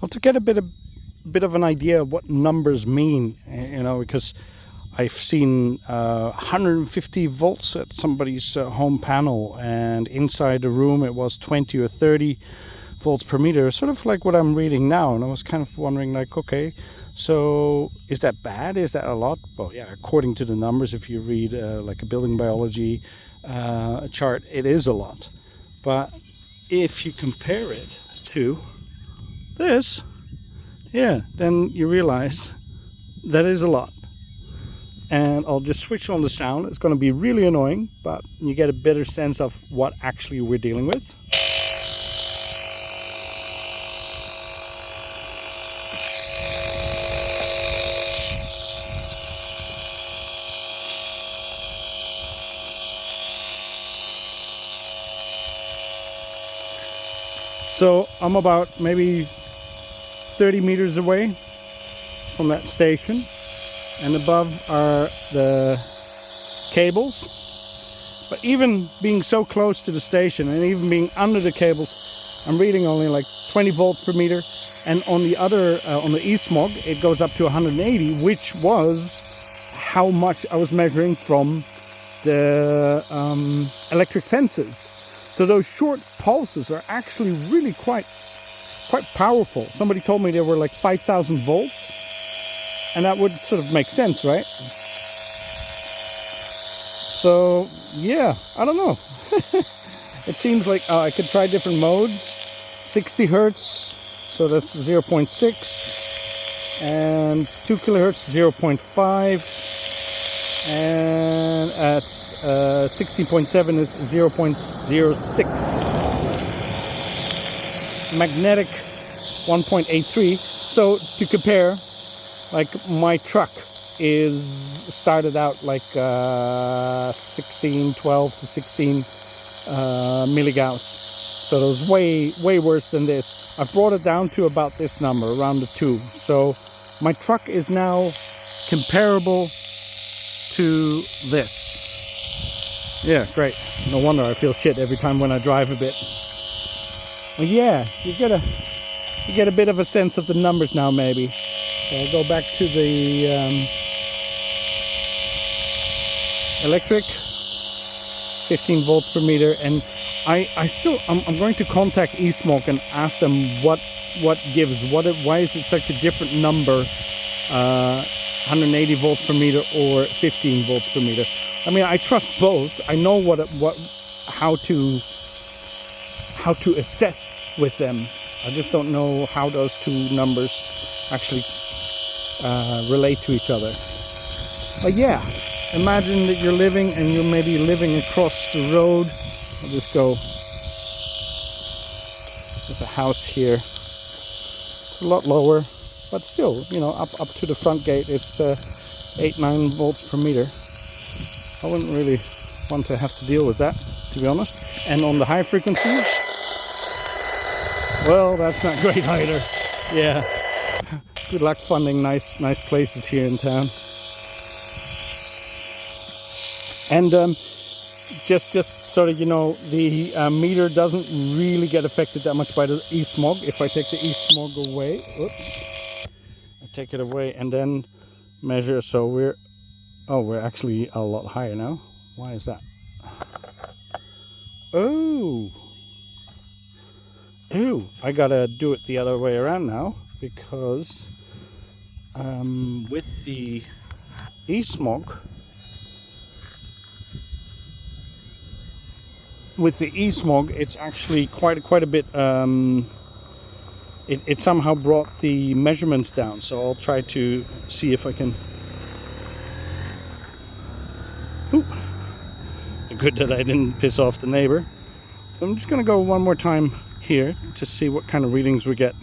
Well, to get a bit of an idea of what numbers mean, you know, because I've seen 150 volts at somebody's home panel, and inside the room it was 20 or 30 volts per meter, sort of like what I'm reading now. And I was kind of wondering, like, okay, so is that bad? Is that a lot? Well, yeah, according to the numbers, if you read like a building biology chart, it is a lot. But if you compare it to this, yeah, then you realize that is a lot. And I'll just switch on the sound. It's going to be really annoying, but you get a better sense of what actually we're dealing with. So I'm about maybe 30 meters away from that station, and above are the cables. But even being so close to the station and even being under the cables, I'm reading only like 20 volts per meter. And on the other, on the Esmog, it goes up to 180, which was how much I was measuring from the electric fences. So those short pulses are actually really quite powerful. Somebody told me they were like 5,000 volts, and that would sort of make sense, right? So yeah, I don't know. It seems like I could try different modes. 60 hertz, so that's 0.6, and 2 kilohertz 0.5, and at 16.7 is 0.06. Magnetic 1.83. So to compare, like my truck is started out like 12 to 16 milligauss. So it was way worse than this. I've brought it down to about this number, around the 2. So my truck is now comparable to this. Yeah, great. No wonder I feel shit every time when I drive a bit. Well, yeah, you get a bit of a sense of the numbers now, maybe. So I'll go back to the electric, 15 volts per meter, and I'm going to contact Esmog and ask them what gives, why is it such a different number, 180 volts per meter or 15 volts per meter. I mean, I trust both. I know how to assess with them. I just don't know how those two numbers actually relate to each other. But yeah, imagine that you're living, and you're maybe living across the road. I'll just go. There's a house here. It's a lot lower, but still, you know, up to the front gate, it's 8-9 volts per meter. I wouldn't really want to have to deal with that, to be honest. And on the high frequency, well, that's not great either. Yeah. Good luck finding nice places here in town. And just so that you know, the meter doesn't really get affected that much by the Esmog. If I take the Esmog away, oops, I take it away and then measure. So we're actually a lot higher now. Why is that? Oh, I gotta do it the other way around now, because with the Esmog, it's actually quite a bit. It somehow brought the measurements down. So I'll try to see if I can. Ooh. Good that I didn't piss off the neighbor. So I'm just gonna go one more time here to see what kind of readings we get.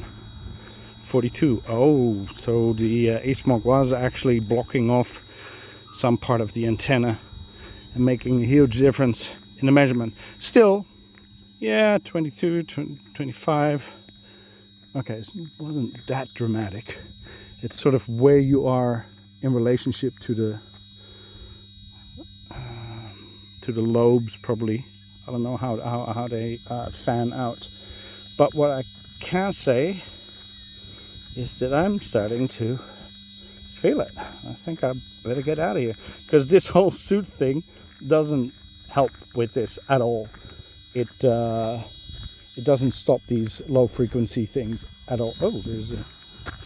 42. Oh, so the Esmog was actually blocking off some part of the antenna and making a huge difference in the measurement. Still, yeah, 22, 25. Okay, it wasn't that dramatic. It's sort of where you are in relationship to the lobes, probably. I don't know how they fan out. But what I can say is that I'm starting to feel it. I think I better get out of here, because this whole suit thing doesn't help with this at all. It doesn't stop these low frequency things at all. Oh, there's a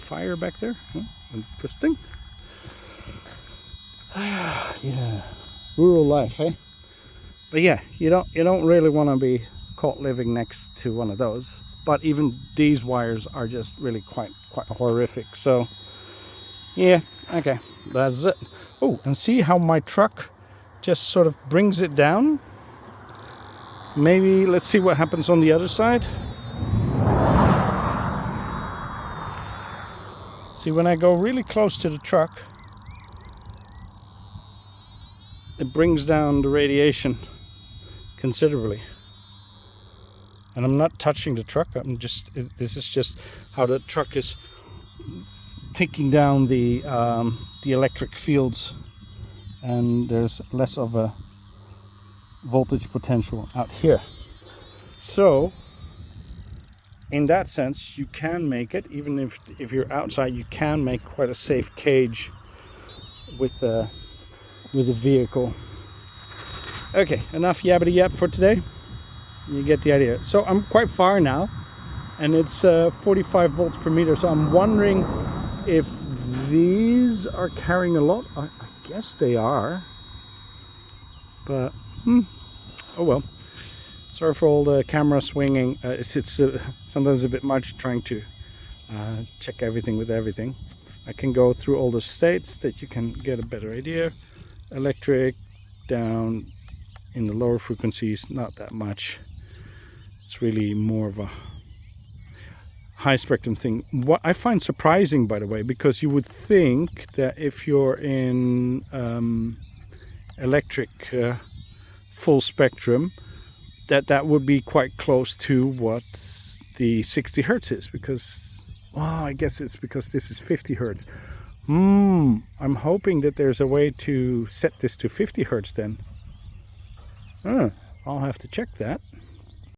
fire back there. Interesting. Yeah, rural life, eh? But yeah, you don't really want to be caught living next to one of those. But even these wires are just really quite horrific. So yeah, okay, that's it. Oh, and see how my truck just sort of brings it down? Maybe let's see what happens on the other side. See, when I go really close to the truck, it brings down the radiation considerably. And I'm not touching the truck, this is just how the truck is taking down the electric fields, and there's less of a voltage potential out here. So in that sense, you can make it, even if you're outside, you can make quite a safe cage with the vehicle. Okay, enough yabbity yap for today. You get the idea. So I'm quite far now, and it's 45 volts per meter. So I'm wondering if these are carrying a lot. I guess they are, but oh well. Sorry for all the camera swinging. It's sometimes a bit much trying to check everything with everything. I can go through all the states that you can get a better idea. Electric, down in the lower frequencies, not that much. It's really more of a high spectrum thing. What I find surprising, by the way, because you would think that if you're in electric full spectrum, that would be quite close to what the 60 hertz is, because, well, I guess it's because this is 50 hertz. I'm hoping that there's a way to set this to 50 hertz then. I'll have to check that.